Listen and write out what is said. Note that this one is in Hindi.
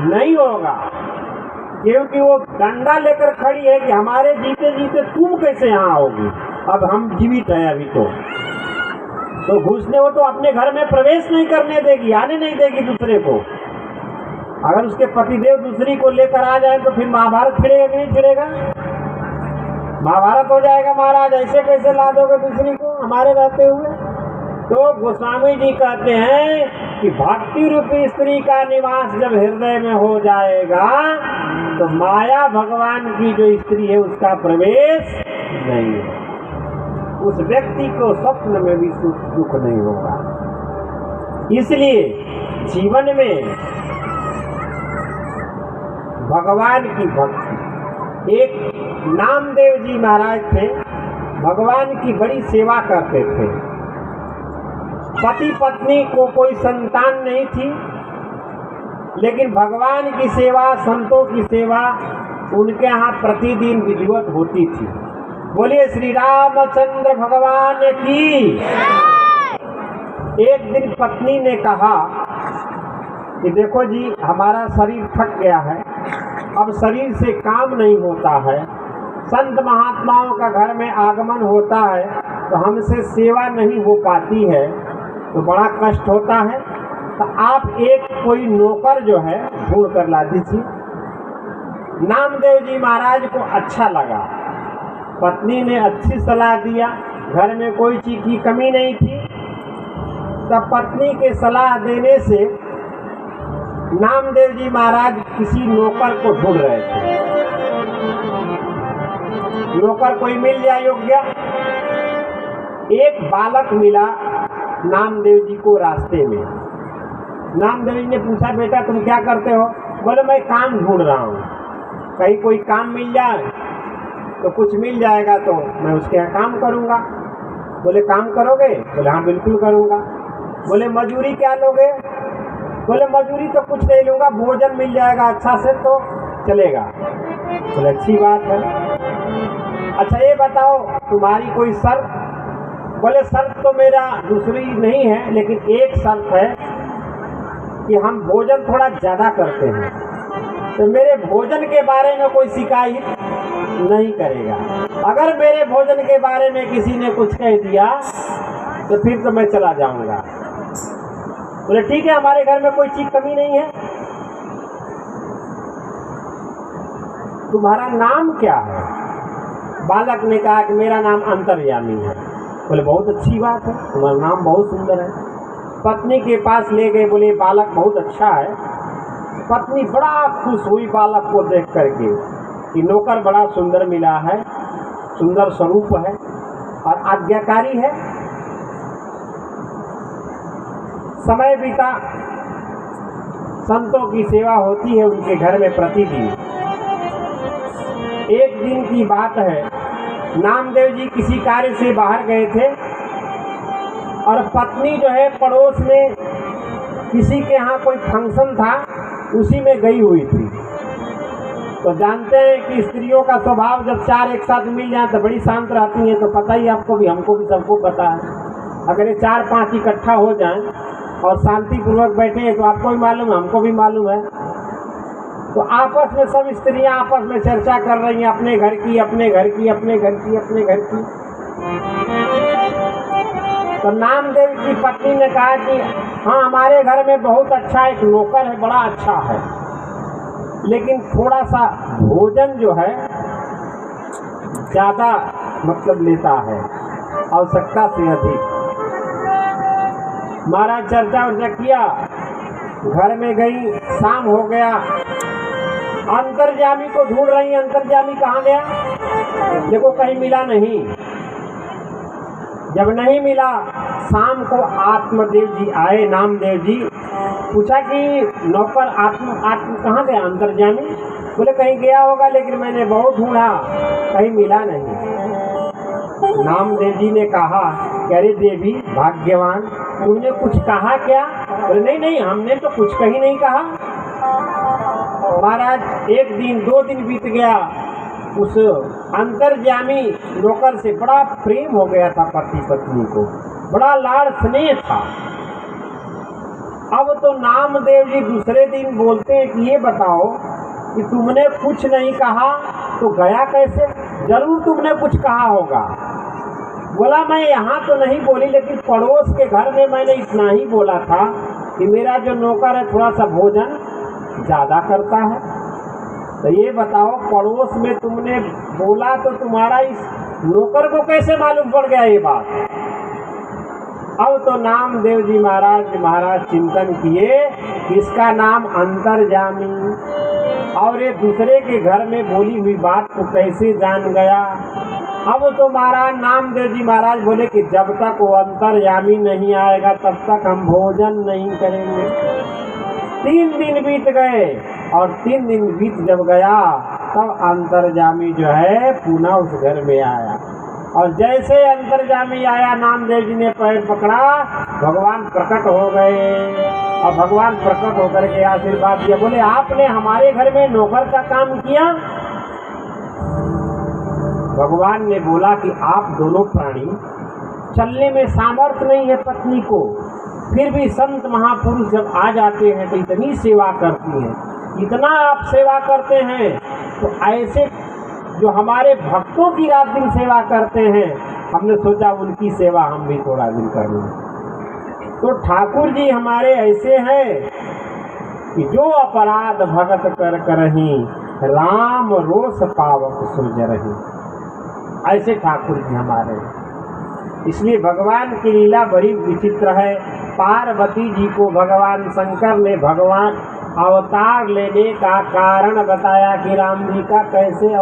नहीं होगा, क्योंकि वो डंडा लेकर खड़ी है कि हमारे जीते जीते तुम कैसे यहाँ आओगी, अब हम जीवित हैं अभी तो घुसने वो तो अपने घर में प्रवेश नहीं करने देगी, आने नहीं देगी दूसरे को। अगर उसके पतिदेव दूसरी को लेकर आ जाए तो फिर महाभारत छिड़ेगा कि नहीं छिड़ेगा? महाभारत हो जाएगा महाराज, ऐसे कैसे ला दोगे दूसरी को हमारे रहते हुए। तो गोस्वामी जी कहते हैं कि भक्ति रूपी स्त्री का निवास जब हृदय में हो जाएगा तो माया भगवान की जो स्त्री है उसका प्रवेश नहीं है, उस व्यक्ति को स्वप्न में भी सुख दुख नहीं होगा। इसलिए जीवन में भगवान की भक्ति, एक नामदेव जी महाराज थे, भगवान की बड़ी सेवा करते थे। पति पत्नी को कोई संतान नहीं थी, लेकिन भगवान की सेवा, संतों की सेवा उनके यहाँ प्रतिदिन विधिवत होती थी। बोलिए श्री रामचंद्र भगवान की। एक दिन पत्नी ने कहा कि देखो जी, हमारा शरीर थक गया है, अब शरीर से काम नहीं होता है, संत महात्माओं का घर में आगमन होता है तो हमसे सेवा नहीं हो पाती है, तो बड़ा कष्ट होता है, तो आप एक कोई नौकर जो है ढूंढ कर ला दीजिए। नामदेव जी महाराज को अच्छा लगा, पत्नी ने अच्छी सलाह दिया, घर में कोई चीज की कमी नहीं थी। तब पत्नी के सलाह देने से नामदेव जी महाराज किसी नौकर को ढूंढ रहे थे। नौकर कोई मिल जाए योग्य। एक बालक मिला नामदेव जी को रास्ते में। नामदेव जी ने पूछा, बेटा तुम क्या करते हो? बोले मैं काम ढूंढ रहा हूँ, कहीं कोई काम मिल जाए तो कुछ मिल जाएगा तो मैं उसके यहाँ काम करूँगा। बोले काम करोगे? बोले हाँ बिल्कुल करूँगा। बोले मजूरी क्या लोगे? बोले मजूरी तो कुछ नहीं लूँगा, भोजन मिल जाएगा अच्छा से तो चलेगा। बोले अच्छी बात है। अच्छा ये बताओ तुम्हारी कोई शर्त? बोले शर्त तो मेरा दूसरी नहीं है, लेकिन एक शर्त है कि हम भोजन थोड़ा ज़्यादा करते हैं, तो मेरे भोजन के बारे में कोई शिकायत नहीं करेगा। अगर मेरे भोजन के बारे में किसी ने कुछ कह दिया तो फिर तो मैं चला जाऊंगा। बोले ठीक है, हमारे घर में कोई चीज कमी नहीं है। तुम्हारा नाम क्या है? बालक ने कहा कि मेरा नाम अंतर्यामी है। बोले बहुत अच्छी बात है, तुम्हारा नाम बहुत सुंदर है। पत्नी के पास ले गए, बोले बालक बहुत अच्छा है। पत्नी बड़ा खुश हुई बालक को देख करके कि नौकर बड़ा सुंदर मिला है, सुंदर स्वरूप है और आज्ञाकारी है। समय बीता, संतों की सेवा होती है उनके घर में प्रतिदिन। एक दिन की बात है, नामदेव जी किसी कार्य से बाहर गए थे और पत्नी जो है पड़ोस में किसी के यहाँ कोई फंक्शन था, उसी में गई हुई थी। तो जानते हैं कि स्त्रियों का स्वभाव जब चार एक साथ मिल जाए तो बड़ी शांत रहती हैं, तो पता ही आपको भी, हमको भी, सबको पता है। अगर ये 4-5 इकट्ठा हो जाएं और शांतिपूर्वक बैठे हैं तो आपको भी मालूम है, हमको भी मालूम है। तो आपस में सब स्त्रियां आपस में चर्चा कर रही हैं अपने घर की, अपने घर की, अपने घर की, अपने घर की। तो नामदेव की पत्नी ने कहा कि हाँ हमारे घर में बहुत अच्छा एक नौकर है, बड़ा अच्छा है, लेकिन थोड़ा सा भोजन जो है ज़्यादा मतलब लेता है, आवश्यकता से अधिक। महाराज चर्चा वर्चा किया, घर में गई, शाम हो गया, अंतर्यामी को ढूंढ रही। अंतर्यामी कहाँ गया? देखो कहीं मिला नहीं। जब नहीं मिला, शाम को आत्मदेव जी आए, नामदेव जी। पूछा कि नौकर आत्म कहाँ गया अंतर्यामी? बोले कहीं गया होगा, लेकिन मैंने बहुत ढूंढा, कहीं मिला नहीं। नामदेव जी ने कहा कि अरे देवी भाग्यवान, तुमने कुछ कहा क्या? बोले नहीं नहीं, हमने तो कुछ कहीं नहीं कहा। महाराज एक दिन 2 दिन बीत गया, उस अंतर्यामी नौकर से बड़ा प्रेम हो गया था पति पत्नी को, बड़ा लाड़ स्नेह था। अब तो नामदेव जी दूसरे दिन बोलते हैं कि ये बताओ कि तुमने कुछ नहीं कहा तो गया कैसे? जरूर तुमने कुछ कहा होगा। बोला मैं यहाँ तो नहीं बोली, लेकिन पड़ोस के घर में मैंने इतना ही बोला था कि मेरा जो नौकर है थोड़ा सा भोजन ज़्यादा करता है। तो ये बताओ, पड़ोस में तुमने बोला तो तुम्हारा इस नौकर को कैसे मालूम पड़ गया ये बात? अब तो नामदेव जी महाराज चिंतन किए, इसका नाम अंतर्जामी, और ये दूसरे के घर में बोली हुई बात को कैसे जान गया। अब तो महाराज नामदेव जी महाराज बोले कि जब तक वो अंतर्यामी नहीं आएगा तब तक हम भोजन नहीं करेंगे। 3 दिन बीत गए, और 3 दिन बीत जब गया तब अंतर्यामी जो है पुनः उस घर में आया, और जैसे अंतर्यामी आया नामदेव जी ने पैर पकड़ा, भगवान प्रकट हो गए। और भगवान प्रकट होकर के आशीर्वाद दिया, बोले आपने हमारे घर में नौकर का काम किया। भगवान ने बोला कि आप दोनों प्राणी, चलने में सामर्थ्य नहीं है पत्नी को, फिर भी संत महापुरुष जब आ जाते हैं तो इतनी सेवा करती हैं, इतना आप सेवा करते हैं, तो ऐसे जो हमारे भक्तों की रात दिन सेवा करते हैं, हमने सोचा उनकी सेवा हम भी थोड़ा दिन कर लें। तो ठाकुर जी हमारे ऐसे हैं कि जो अपराध भगत कर करहीं, राम रोष पावक सुजरहीं। ऐसे ठाकुर जी हमारे हैं। इसलिए भगवान की लीला बड़ी विचित्र है। पार्वती जी को भगवान शंकर ने भगवान अवतार लेने का कारण बताया कि राम जी का कैसे